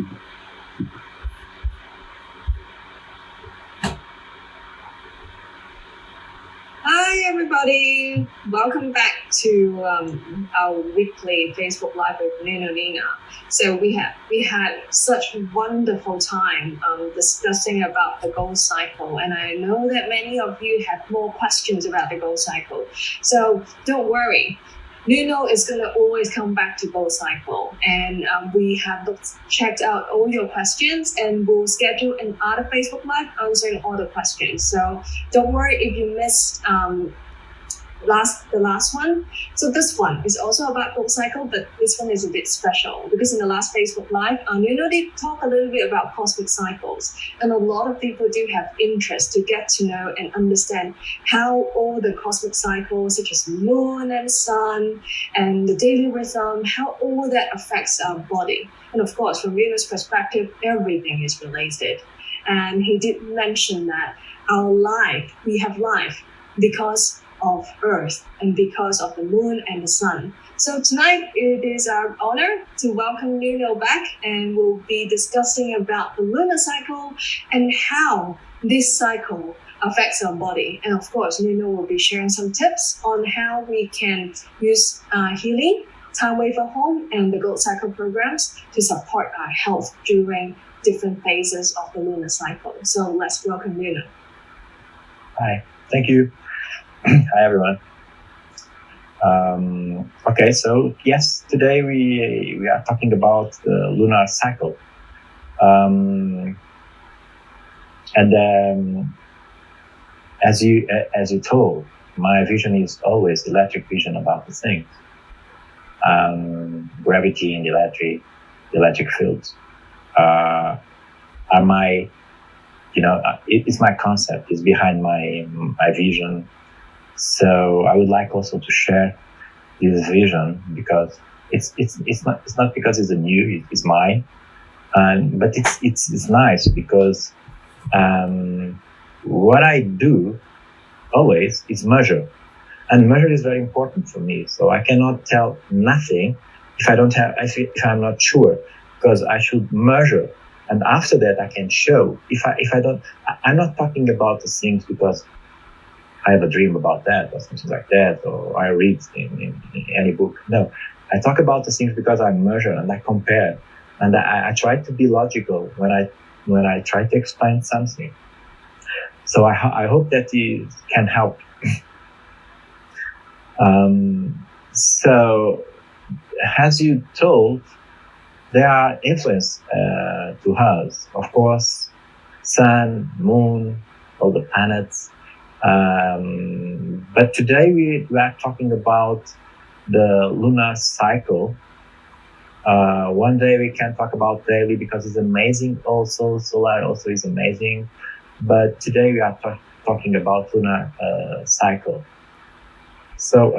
Hi everybody, welcome back to our weekly Facebook Live with Nuno Nina. So we had such a wonderful time discussing about the goal cycle, and I know that many of you have more questions about the goal cycle. So don't worry. Nuno is going to always come back to goal cycle, and we have checked out all your questions, and we'll schedule another Facebook Live answering all the questions. So don't worry if you missed the last one. So this one is also about goal cycle, but this one is a bit special because in the last Facebook Live, Nuno did talk a little bit about cosmic cycles, and a lot of people do have interest to get to know and understand how all the cosmic cycles, such as moon and sun and the daily rhythm, how all that affects our body. And of course, from Nuno's perspective, everything is related. And he did mention that we have life because of Earth and because of the moon and the sun. So tonight it is our honor to welcome Nuno back, and we'll be discussing about the lunar cycle and how this cycle affects our body. And of course, Nuno will be sharing some tips on how we can use Healy, Time Waver Home, and the Gold Cycle programs to support our health during different phases of the lunar cycle. So let's welcome Nuno. Hi, thank you. Hi everyone. Okay, so yes, today we are talking about the lunar cycle, as you told, my vision is always electric vision about the things, gravity and the electric fields are my, it's my concept. It's behind my vision. So I would like also to share this vision because it's not because it's it's mine, but it's nice because what I do always is measure, and measure is very important for me. So I cannot tell nothing if I'm not sure, because I should measure, and after that I can show. If I don't, I'm not talking about the things because I have a dream about that or something like that, or I read in any book. No, I talk about the things because I measure and I compare, and I try to be logical when I try to explain something. So I hope that it can help. So as you told, there are influence to us, of course, sun, moon, all the planets. But today we are talking about the lunar cycle. One day we can talk about daily because it's amazing. Also, solar also is amazing. But today we are talking about lunar cycle. So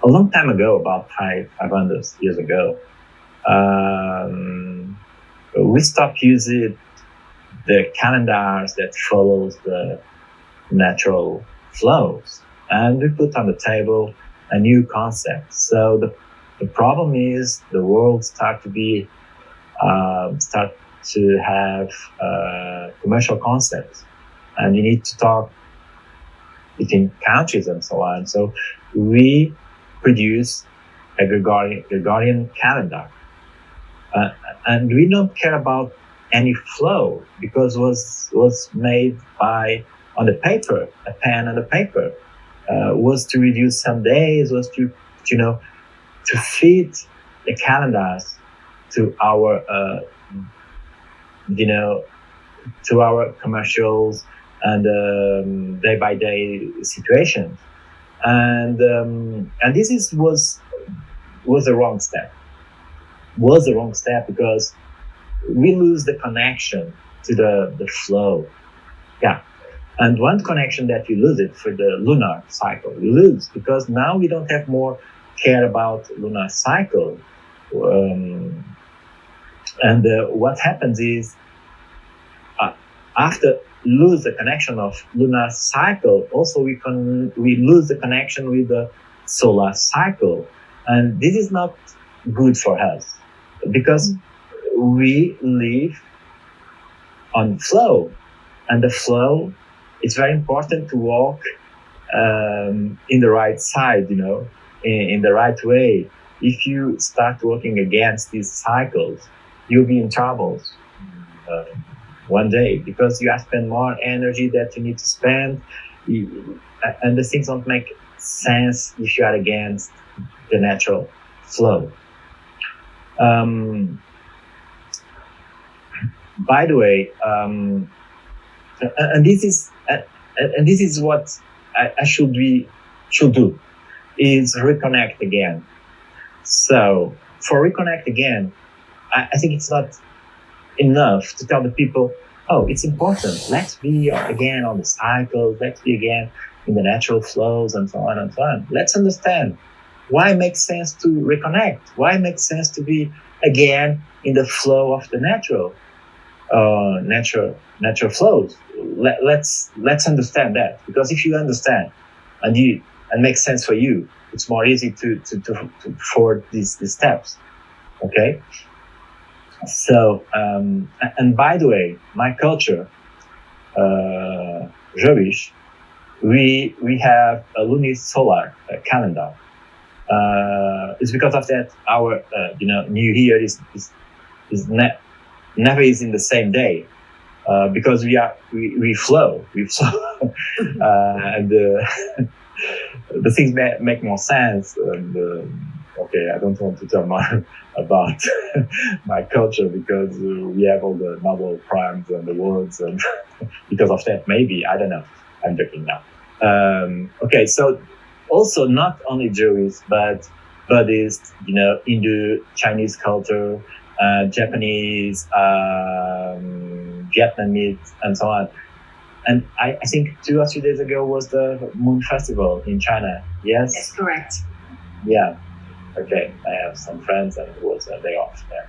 a long time ago, about 500 years ago, we stopped using the calendars that follows the natural flows, and we put on the table a new concept. So the problem is the world start to have commercial concepts, and you need to talk between countries and so on. So we produce a Gregorian calendar, and we don't care about any flow because was made on the paper, a pen and a paper, was to reduce some days, was to fit the calendars to our to our commercials and day by day situations, and this was the wrong step. Was the wrong step because we lose the connection to the flow. Yeah. And one connection that we lose it for the lunar cycle, we lose because now we don't have more care about lunar cycle. What happens is after lose the connection of lunar cycle, also we lose the connection with the solar cycle. And this is not good for us, because we live on flow, and the flow, it's very important to walk in the right side, in the right way. If you start working against these cycles, you'll be in trouble one day, because you have spent more energy that you need to spend, and the things don't make sense if you are against the natural flow. By the way, and this is what I should do, is reconnect again. So for reconnect again, I think it's not enough to tell the people, oh, it's important. Let's be again on the cycle. Let's be again in the natural flows and so on and so on. Let's understand why it makes sense to reconnect. Why it makes sense to be again in the flow of the natural flows. Let's understand that, because if you understand and makes sense for you, it's more easy to forward these steps. Okay. So, and by the way, my culture, Jewish, we have a lunisolar calendar. It's because of that our New Year is never is in the same day, because we flow, and the things make more sense. And okay, I don't want to tell more about my culture, because we have all the Nobel Primes and the awards, and because of that, maybe, I don't know. I'm joking now. Okay, so also not only Jewish, but Buddhist, Hindu, Chinese culture, Japanese, Vietnamese, and so on. And I think 2 or 3 days ago was the Moon Festival in China. Yes? Yes, correct. Yeah. Okay. I have some friends, and it was a day off there.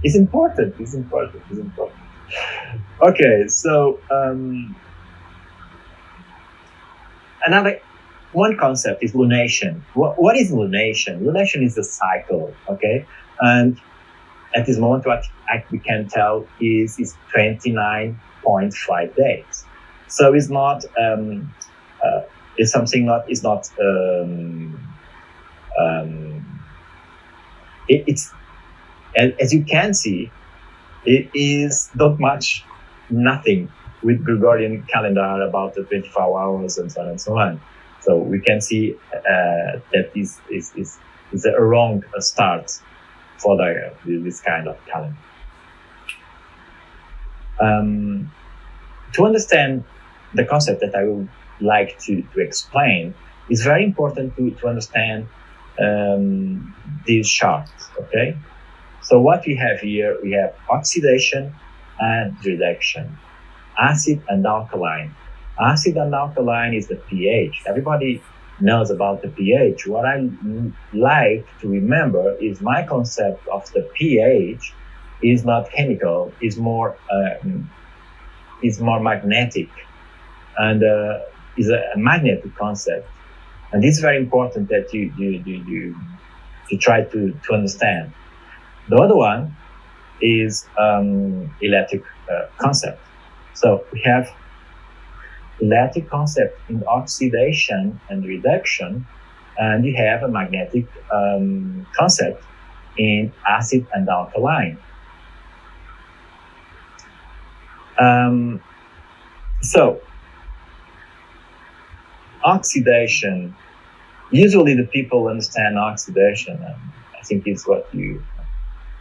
It's important. Okay. So, one concept is lunation. What is lunation? Lunation is a cycle, okay? And at this moment, what we can tell is 29.5 days. So it's not, it's something it's as you can see, it is not much, nothing with Gregorian calendar about the 24 hours and so on and so on. So we can see that this is a wrong start for this kind of calendar. To understand the concept that I would like to explain, it's very important to understand these charts, okay? So what we have here, we have oxidation and reduction, acid and alkaline. Acid and alkaline is the pH. Everybody knows about the pH. What I like to remember is my concept of the pH is not chemical, is more magnetic, and is a magnetic concept. And this is very important that you try to understand. The other one is electric concept. So we have electric concept in oxidation and reduction, and you have a magnetic concept in acid and alkaline. So oxidation, usually the people understand oxidation, and I think it's what you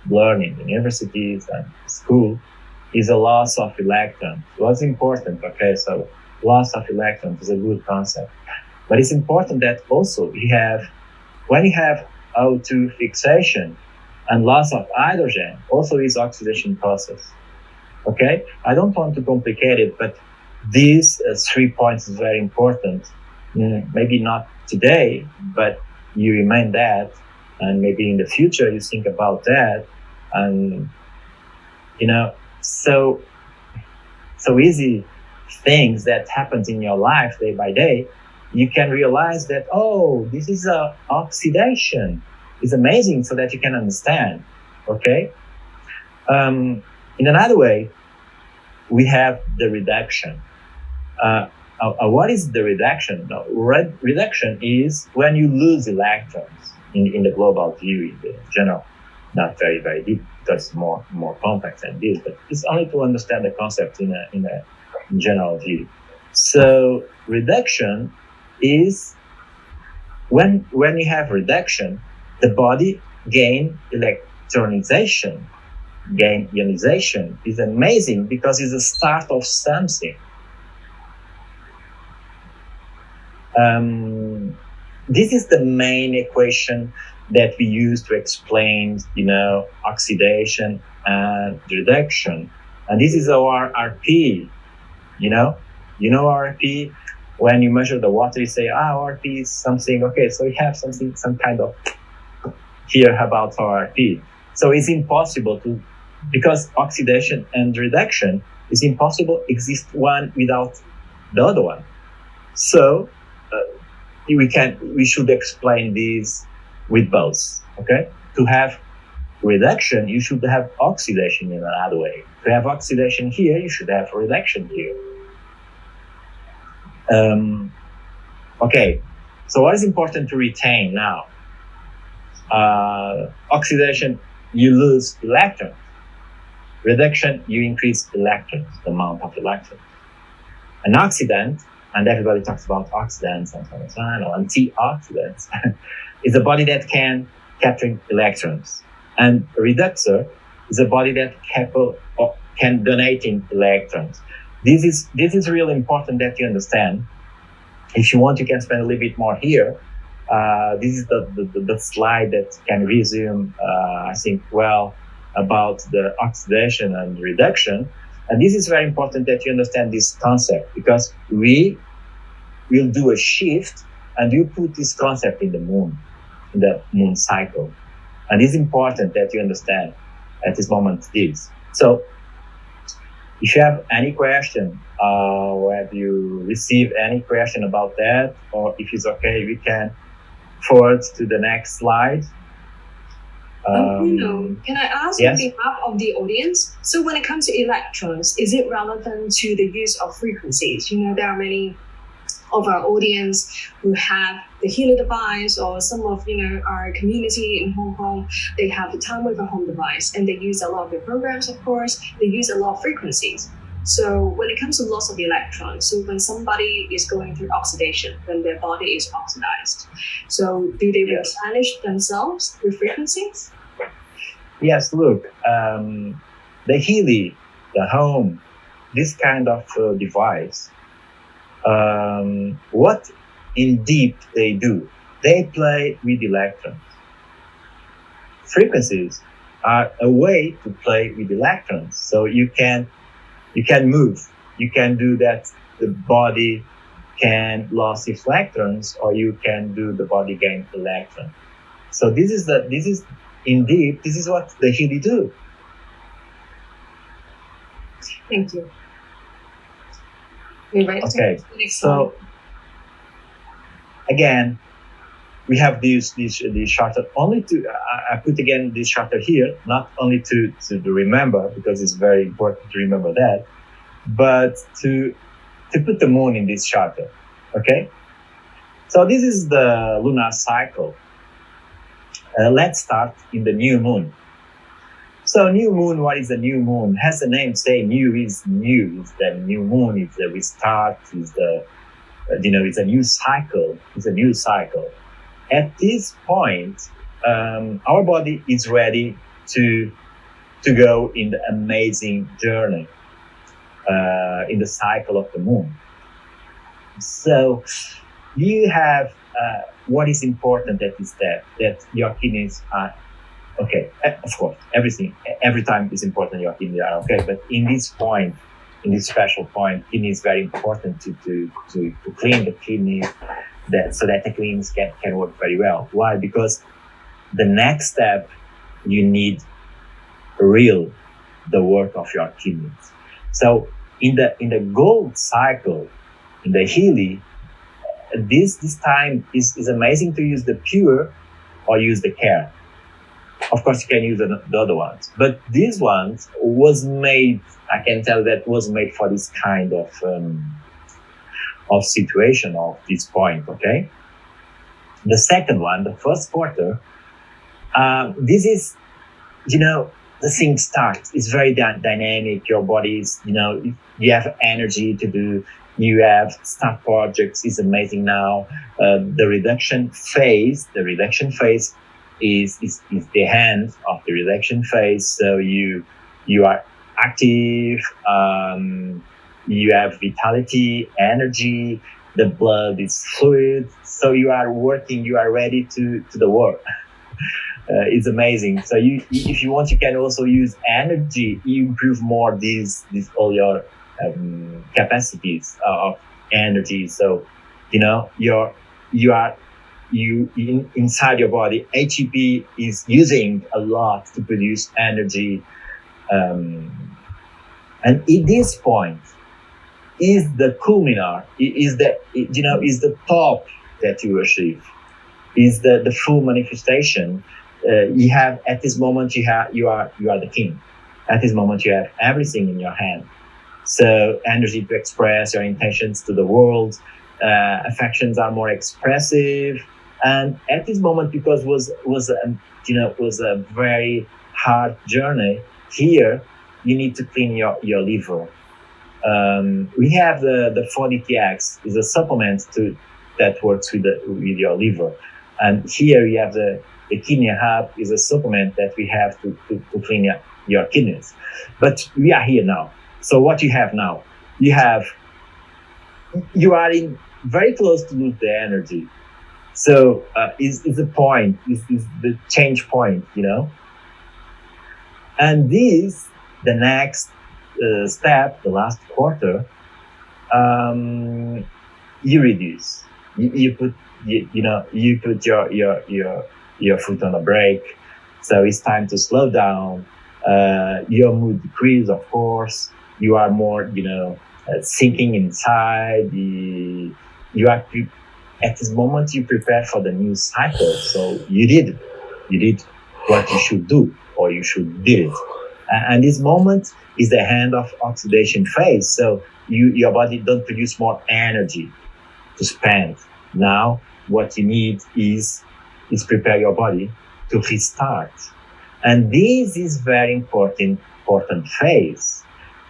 learn in universities and school, is a loss of electrons. What's important, okay, so loss of electrons is a good concept. But it's important that also when you have O2 fixation and loss of hydrogen, also is oxidation process. Okay? I don't want to complicate it, but these 3 points is very important. Maybe not today, but you remind that, and maybe in the future you think about that, and so easy things that happens in your life day by day, you can realize that, oh, this is a oxidation. It's amazing, so that you can understand. Okay. In another way, we have the reduction. What is the reduction? No, reduction is when you lose electrons in the global view, in the general, not very, very deep, because it's more complex than this, but it's only to understand the concept in a general view. So reduction is when you have reduction, the body gain electronization, gain ionization. Is amazing because it's the start of something. This is the main equation that we use to explain, oxidation and reduction. And this is our RP, RP. When you measure the water, you say, RP is something. Okay, so you have some kind of here about our RP. So it's impossible because oxidation and reduction is impossible exist one without the other one. So we should explain this with both. Okay, to have reduction, you should have oxidation in another way. To have oxidation here, you should have reduction here. Okay, so what is important to retain now? Oxidation, you lose electrons. Reduction, you increase electrons, the amount of electrons. An oxidant, and everybody talks about oxidants and so on, or antioxidants, is a body that can capture electrons. And a reductor is a body that can donate in electrons. This is really important that you understand. If you want, you can spend a little bit more here. This is the slide that can resume, I think, well, about the oxidation and reduction. And this is very important that you understand this concept, because we will do a shift and you put this concept in the moon cycle. And it's important that you understand at this moment this. So if you have any question, or have you received any question about that, or if it's okay, we can forward to the next slide. Can I ask yes? on behalf of the audience? So when it comes to electrons, is it relevant to the use of frequencies? There are many of our audience who have the Healy device, or some of our community in Hong Kong, they have the Time with a Home device, and they use a lot of the programs, of course, they use a lot of frequencies. So when it comes to loss of electrons, so when somebody is going through oxidation, when their body is oxidized, so do they replenish themselves with frequencies? Yes, look, the Healy, the home, this kind of device, what in deep they do, they play with electrons. Frequencies are a way to play with electrons. So you can move, you can do that, the body can lose electrons, or you can do the body gain electrons. So this is what the Healy do. Thank you. Okay, so again, we have this charter only to, I put again this charter here, not only to remember, because it's very important to remember that, but to put the moon in this charter, okay? So this is the lunar cycle. Let's start in the new moon. So new moon, what is a new moon? Has the name say new is new. It's the new moon, it's the restart, it's the, it's a new cycle. It's a new cycle. At this point, our body is ready to go in the amazing journey in the cycle of the moon. So you have what is important at this step, that your kidneys are okay. Of course, every time is important your kidneys are okay, but in this point, in this special point, kidney is very important to clean the kidney, so that the kidneys can work very well. Why? Because the next step, you need the work of your kidneys. So in the gold cycle, in the Healy, this time is amazing to use the pure or use the care. Of course, you can use the other ones, but this one was made. I can tell that was made for this kind of situation of this point. Okay. The second one, the first quarter, this is, the thing starts. It's very dynamic. Your body is, you have energy to do. You have start projects. Is amazing now. The reduction phase is the end of the reduction phase. So you are active. You have vitality, energy. The blood is fluid. So you are working. You are ready to the work. It's amazing. So if you want, you can also use energy. You improve more these all your capacities of energy. So inside your body, ATP is using a lot to produce energy, and at this point is the culminar. Is the top that you achieve. Is the full manifestation. You have at this moment you are the king. At this moment you have everything in your hand. So energy to express your intentions to the world. Affections are more expressive, and at this moment, because was a very hard journey. Here you need to clean your liver. We have the 40TX is a supplement that works with your liver, and here you have the kidney hub is a supplement that we have to clean your kidneys. But we are here now. So what you have now, you are in very close to lose the energy. So is the point, is the change point, And this, the next step, the last quarter, you reduce. You put your foot on the brake. So it's time to slow down. Your mood decrease, of course. You are more, sinking inside. You are at this moment you prepare for the new cycle. So you did what you should do, or you should do it. And this moment is the end of oxidation phase. So your body don't produce more energy to spend. Now what you need is prepare your body to restart. And this is very important phase.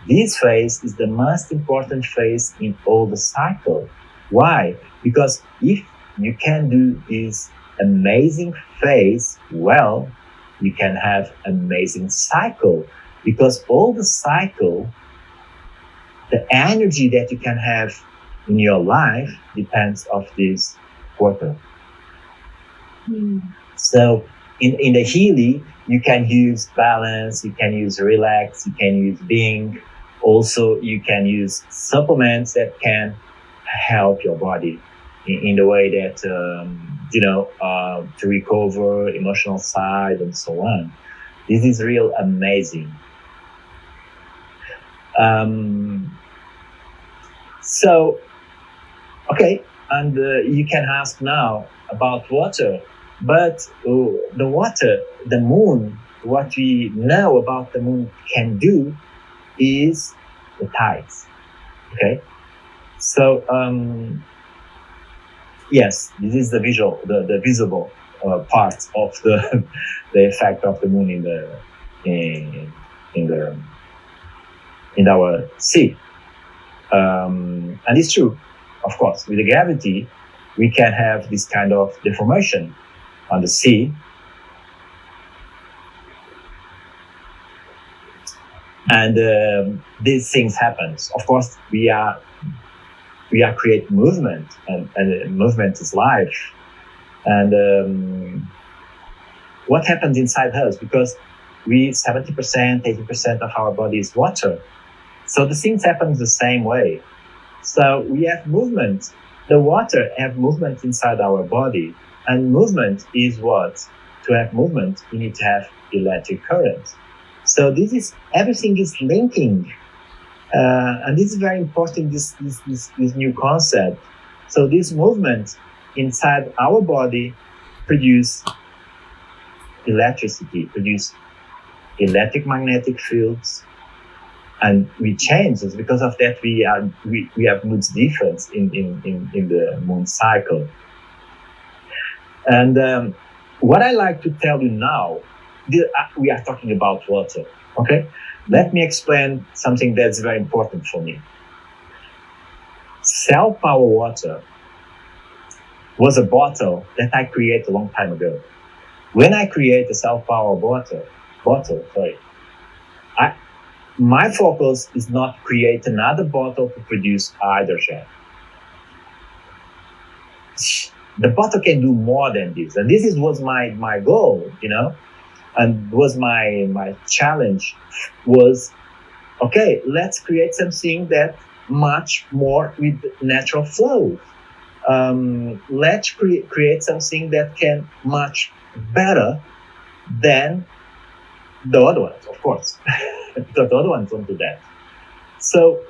This phase is the most important phase in all the cycle. Why? Because if you can do this amazing phase well, you can have amazing cycle. Because all the cycle, the energy that you can have in your life depends of this quarter. So in the Healy, you can use balance, you can use relax, you can use being. Also, you can use supplements that can help your body in the way that, to recover emotional side and so on. This is real amazing. Okay, and you can ask now about water, but the water, the moon, what we know about the moon can do is the tides. Okay, so yes, this is the visual, the visible part of the effect of the moon in our sea, and it's true. Of course, with the gravity, we can have this kind of deformation on the sea. And these things happen. Of course, we are create movement, and movement is life. And what happens inside us? Because 70%, 80% of our body is water. So the things happen the same way. So we have movement. The water have movement inside our body. And movement is what? To have movement, you need to have electric current. So everything is linking. And this is very important, this new concept. So these movements inside our body produce electricity, produce electromagnetic fields, and we change this. Because of that, we have mood difference in the moon cycle. And what I like to tell you now, we are talking about water, okay? Let me explain something that's very important for me. Self-power water was a bottle that I created a long time ago. When I create a self-power bottle, my focus is not create another bottle to produce hydrogen. The bottle can do more than this, and this was my goal, and was my challenge was, okay, let's create something that much more with natural flow. Let's create something that can much better than the other ones, of course. The other ones don't do that. So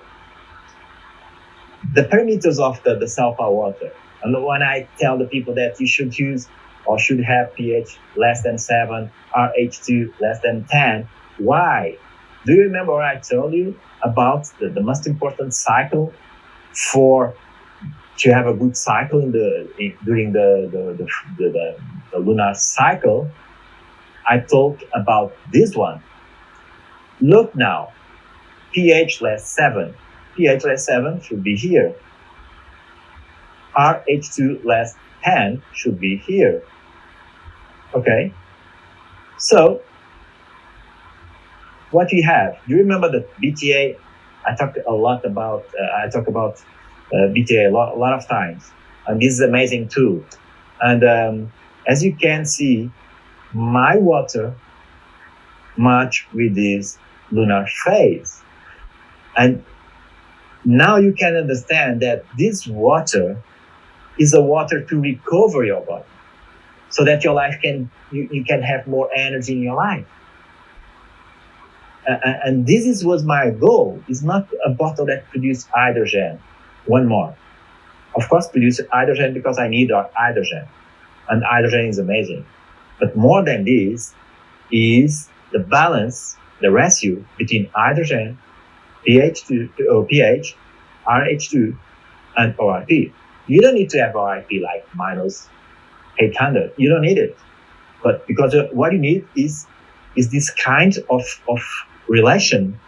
the parameters of the self-power water, and when I tell the people that you should use or should have pH less than 7, RH2 less than 10, why? Do you remember what I told you about the most important cycle to have a good cycle during the lunar cycle? I talked about this one. Look now, pH less 7. pH less 7 should be here. RH2 less 10 should be here. Okay? So, what we have, do you remember the BTA? I talk about BTA a lot of times. And this is an amazing tool. And as you can see, my water match with this lunar phase. And now you can understand that this water is a water to recover your body, so that your life you can have more energy in your life. And this was my goal. It's not a bottle that produces hydrogen. One more. Of course, produce hydrogen because I need hydrogen. And hydrogen is amazing. But more than this is the balance, the ratio between hydrogen, pH, RH2, and ORP. You don't need to have ORP like minus 800. You don't need it. But because what you need is this kind of relation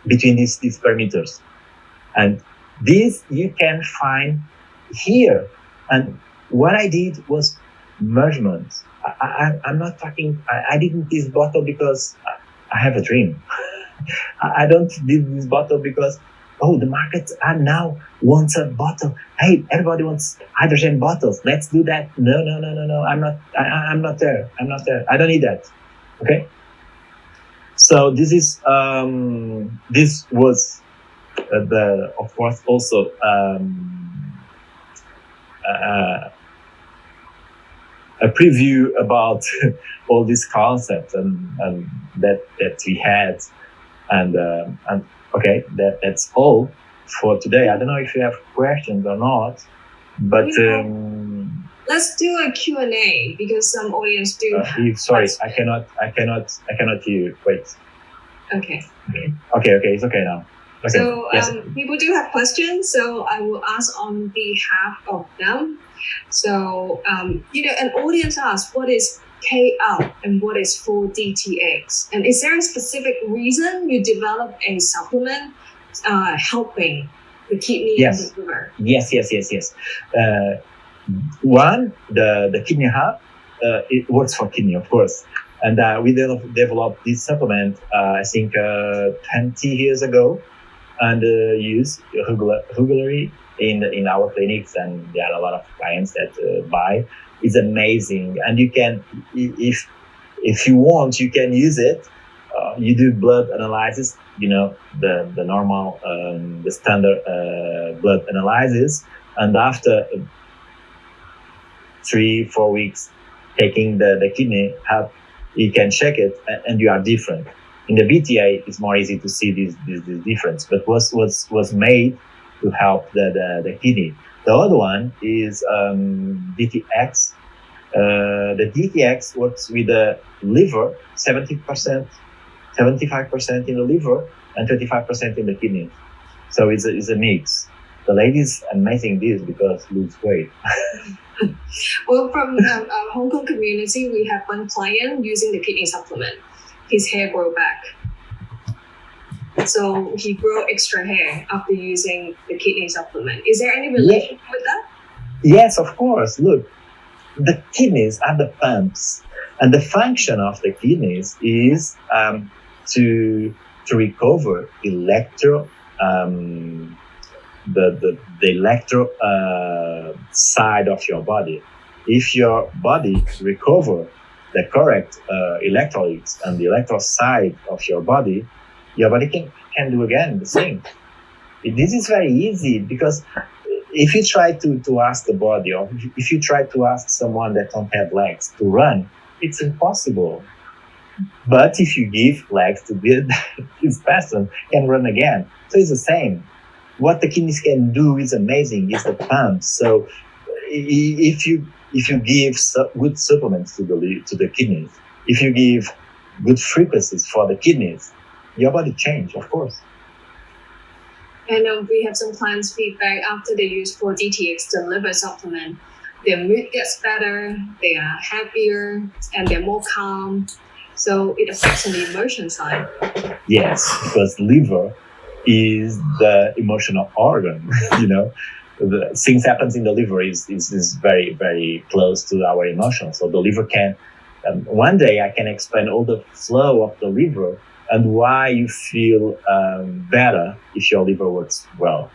between these parameters. And this you can find here. And what I did was measurements. I'm not talking, I didn't this bottle because I have a dream. I don't did this bottle because, the market now wants a bottle. Hey, everybody wants hydrogen bottles. Let's do that. No. I'm not there. I don't need that. Okay. So this is, this was of course, also, a preview about all these concepts and that we had, and okay, that's all for today. I don't know if you have questions or not, but let's do a Q&A because some audience do. Sorry, I cannot hear you. Wait. Okay, it's okay now. Okay. So yes. People do have questions, so I will ask on behalf of them. So, an audience asks, what is KL and what is 4-DTX? And is there a specific reason you developed a supplement helping the kidney and the liver? Yes. One, the kidney hub, it works for kidney, of course. And we developed this supplement, I think, 20 years ago, and use regularly in our clinics, and there are a lot of clients that buy. It's amazing, and you can, if you want, you can use it. You do blood analysis, the normal, the standard blood analysis, and after 3-4 weeks taking the kidney hub, you can check it, and you are different. In the BTA, it's more easy to see this difference, but was made to help the kidney. The other one is DTX. The DTX works with the liver, 70%, 75% in the liver, and 25% in the kidney. So it's a mix. The ladies amazing this because lose weight. Well, from our Hong Kong community, we have one client using the kidney supplement. His hair grew back. So he grew extra hair after using the kidney supplement. Is there any relation with that? Yes, of course. Look, the kidneys are the pumps, and the function of the kidneys is to recover electro the electro side of your body. If your body recover the correct electrolytes and the electro side of your body can do again the same. This is very easy because if you try to ask the body, or if you try to ask someone that don't have legs to run, it's impossible. But if you give legs to this person can run again. So it's the same. What the kidneys can do is amazing. It's the pump. So if you give good supplements to the kidneys, if you give good frequencies for the kidneys, your body change, of course. And we have some clients' feedback after they use 4DTX, the liver supplement. Their mood gets better, they are happier, and they're more calm. So it affects on the emotion side. Yes, because liver is the emotional organ. The things happens in the liver is very, very close to our emotions. So the liver can, one day I can explain all the flow of the liver and why you feel better if your liver works well.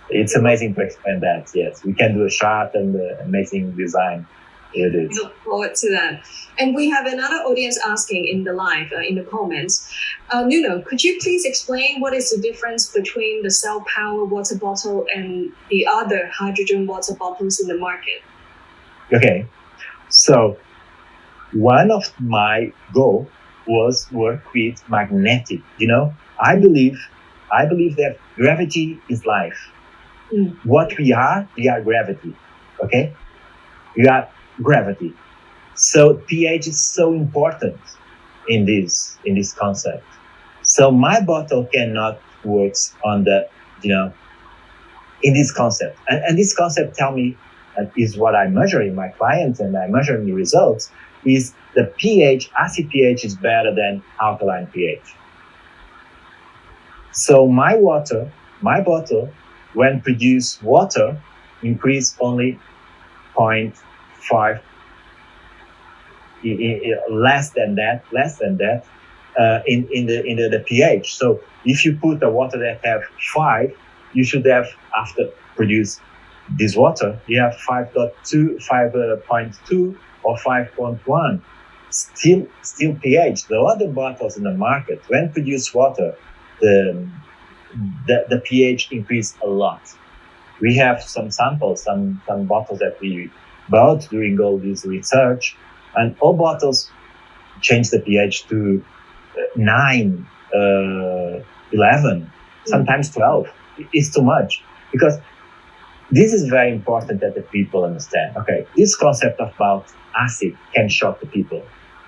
It's amazing to explain that. Yes, we can do a chart and amazing design. It is. Look forward to that. And we have another audience asking in the live, in the comments. Nuno, could you please explain what is the difference between the Cell Power water bottle and the other hydrogen water bottles in the market? Okay, so one of my goals was work with magnetic. I believe that gravity is life. What we are gravity. Okay, we are gravity. So pH is so important in this concept. So my bottle cannot work on the in this concept. And this concept tell me is what I measure in my clients and I measure in the results is the pH, acid pH is better than alkaline pH. So my bottle, when produce water, increase only 0.5, less than that, in the pH. So if you put a water that have 5, you should have, after produce this water, you have 5.2 or 5.1. Still pH. The other bottles in the market, when produce water, the pH increase a lot. We have some samples, some bottles that we bought during all this research, and all bottles change the pH to 9, 11, sometimes 12. It's too much because this is very important that the people understand. Okay, this concept about acid can shock the people.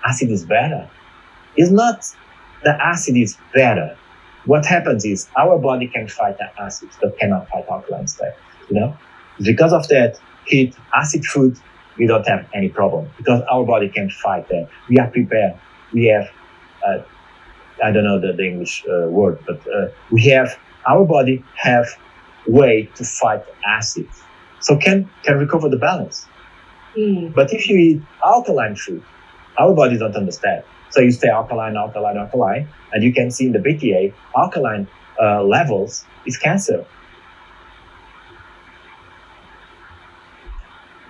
Acid is better. It's not the acid is better. What happens is our body can fight the acids but cannot fight alkaline state. Because of that, heat, acid food, we don't have any problem because our body can fight that. We are prepared. We have, I don't know the English word, but our body have way to fight acid. So can recover the balance. But if you eat alkaline food, our body don't understand. So you stay alkaline, and you can see in the BTA, alkaline levels is cancer.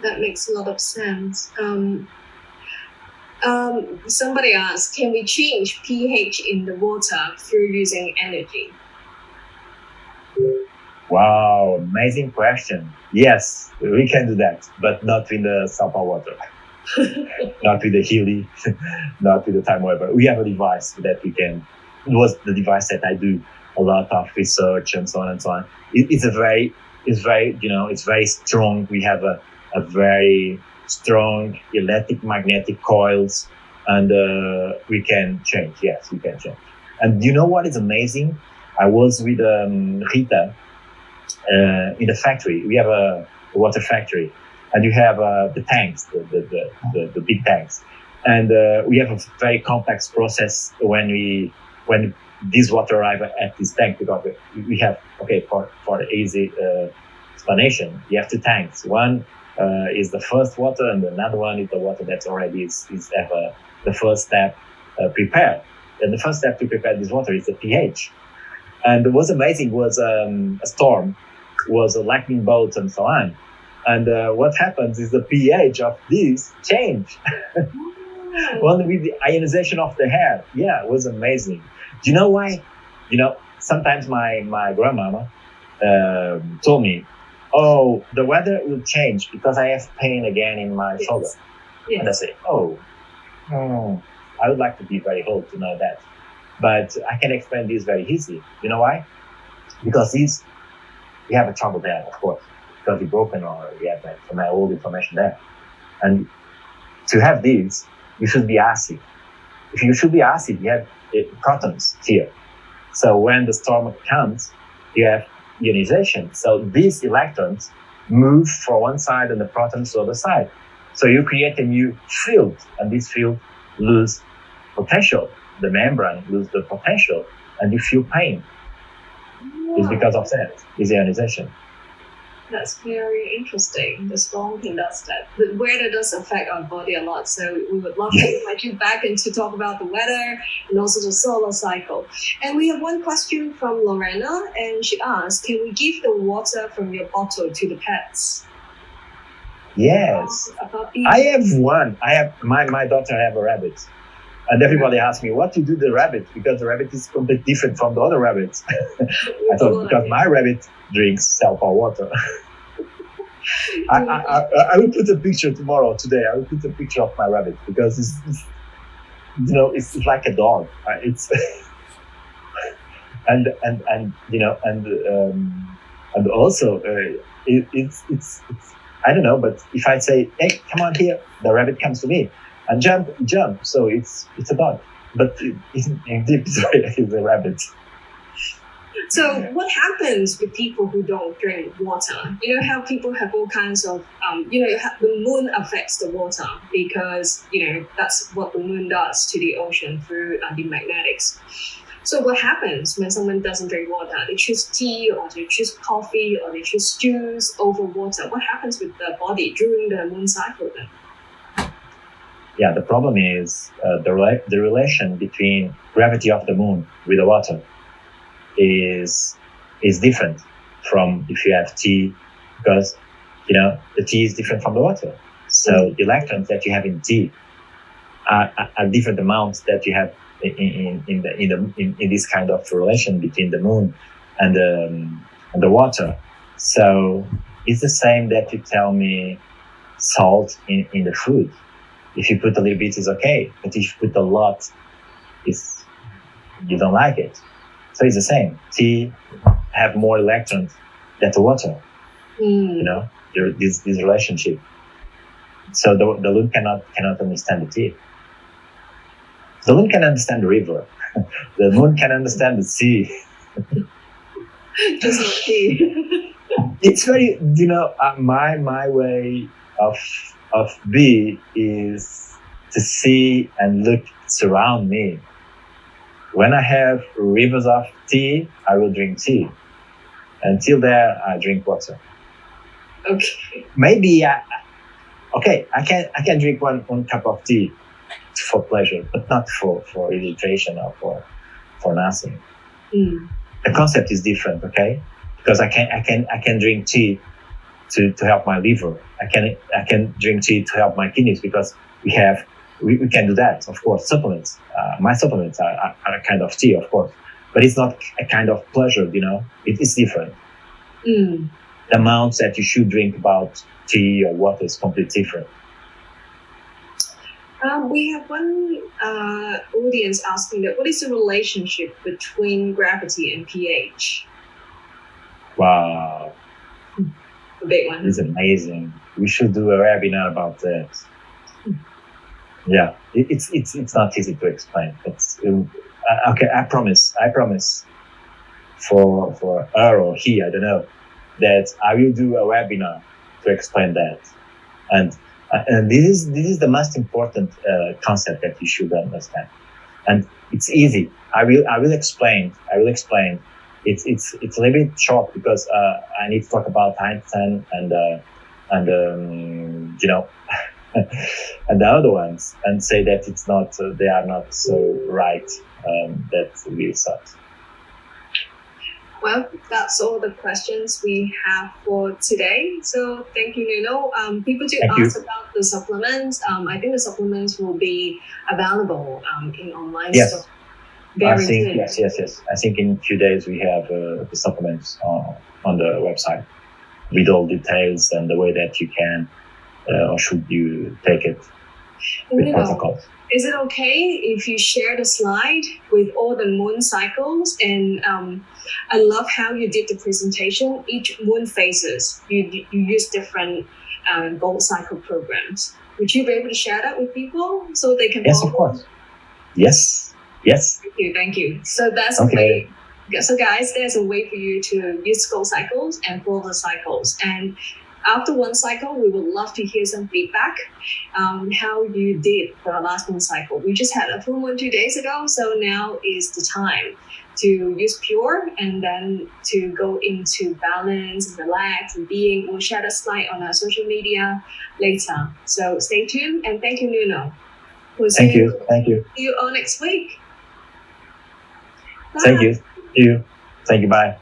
That makes a lot of sense. Somebody asked, can we change pH in the water through using energy? Wow, amazing question. Yes, we can do that, but not in the Sapa water. Not with the Healy, not with the time waiver. We have a device that we can. It was the device that I do a lot of research and so on and so on. It's a very is very, it's very strong. We have a very strong electromagnetic coils, and we can change. Yes, we can change. And you know what is amazing? I was with Rita in the factory. We have a water factory, and you have the tanks, the big tanks, and we have a very complex process when this water arrives at this tank, because we have, for the easy explanation, you have two tanks. One is the first water, and another one is the water that's already the first step prepared. And the first step to prepare this water is the pH. And what's amazing was a storm, was a lightning bolt and so on. And what happens is the pH of this change. Only with the ionization of the air. Yeah, it was amazing. Do you know why? Sometimes my grandmama told me, oh, the weather will change because I have pain again in my shoulder. Yes. And I say, I would like to be very old to know that. But I can explain this very easily. You know why? Because we have a trouble there, of course, because it's broken or we have some old information there. And to have this, you should be acid. If you should be acid, you have protons here. So when the storm comes, you have ionization. So these electrons move from one side and the protons to the other side. So you create a new field, and this field loses potential. The membrane loses the potential, and you feel pain. Wow. It's because of that. It's ionization. That's very interesting. The storm can does that. The weather does affect our body a lot, so we would love to invite you back and to talk about the weather and also the solar cycle. And we have one question from Lorena, and she asks, can we give the water from your bottle to the pets? Yes. I have one. My daughter have a rabbit. And everybody asks me, what to do the rabbit? Because the rabbit is completely different from the other rabbits. I thought, because my rabbit drinks self-pour water. I will put a picture today. I will put a picture of my rabbit, because it's like a dog. It's and also it's I don't know, but if I say, hey, come on here, the rabbit comes to me. And jump. So it's a dog, but in deep it's a rabbit. So what happens with people who don't drink water? You know how people have all kinds of, the moon affects the water because, that's what the moon does to the ocean through the magnetics. So what happens when someone doesn't drink water? They choose tea, or they choose coffee, or they choose juice over water. What happens with the body during the moon cycle then? Yeah, the problem is the relation between gravity of the moon with the water is different from if you have tea, because the tea is different from the water. So the electrons that you have in tea are different amounts that you have in this kind of relation between the moon and the water. So it's the same that you tell me salt in the food. If you put a little bit, it's okay. But if you put a lot, you don't like it. So it's the same. Tea have more electrons than the water. This relationship. So the loon cannot understand the tea. The loon can understand the river. The moon can understand the sea. Just like tea. It's very, my way of be is to see and look surround me. When I have rivers of tea, I will drink tea. Until there, I drink water. Okay. Maybe I can drink one cup of tea for pleasure, but not for irritation or for nothing. The concept is different, okay? Because I can drink tea to help my liver. I can drink tea to help my kidneys, because we can do that, of course. Supplements. My supplements are a kind of tea, of course, but it's not a kind of pleasure. It's different. The amounts that you should drink about tea or water is completely different. We have one audience asking that what is the relationship between gravity and pH? Wow. the big one. It's amazing. We should do a webinar about that. Yeah, it's not easy to explain. It's okay. I promise for her or he, I don't know, that I will do a webinar to explain that. And this is the most important concept that you should understand. And it's easy. I will explain. It's a little bit short because I need to talk about Einstein and you know and the other ones, and say that it's not they are not so right that we thought. Well, that's all the questions we have for today. So thank you, Nuno. People do ask about the supplements. I think the supplements will be available in online store. Yes. I think in a few days we have the supplements on the website with all details and the way that you can or should you take it with protocols. Is it okay if you share the slide with all the moon cycles? And I love how you did the presentation. Each moon phases, you use different gold cycle programs. Would you be able to share that with people so they can follow? Yes, of course. Yes. Thank you. So that's a way. So guys, there's a way for you to use gold cycles and follow the cycles. And after one cycle, we would love to hear some feedback how you did for the last moon cycle. We just had a full moon 2 days ago, so now is the time to use pure and then to go into balance, relax, and being. We'll share the slide on our social media later. So stay tuned, and thank you, Nuno. Thank you. See you all next week. Bye. Thank you. See you. Thank you. Bye.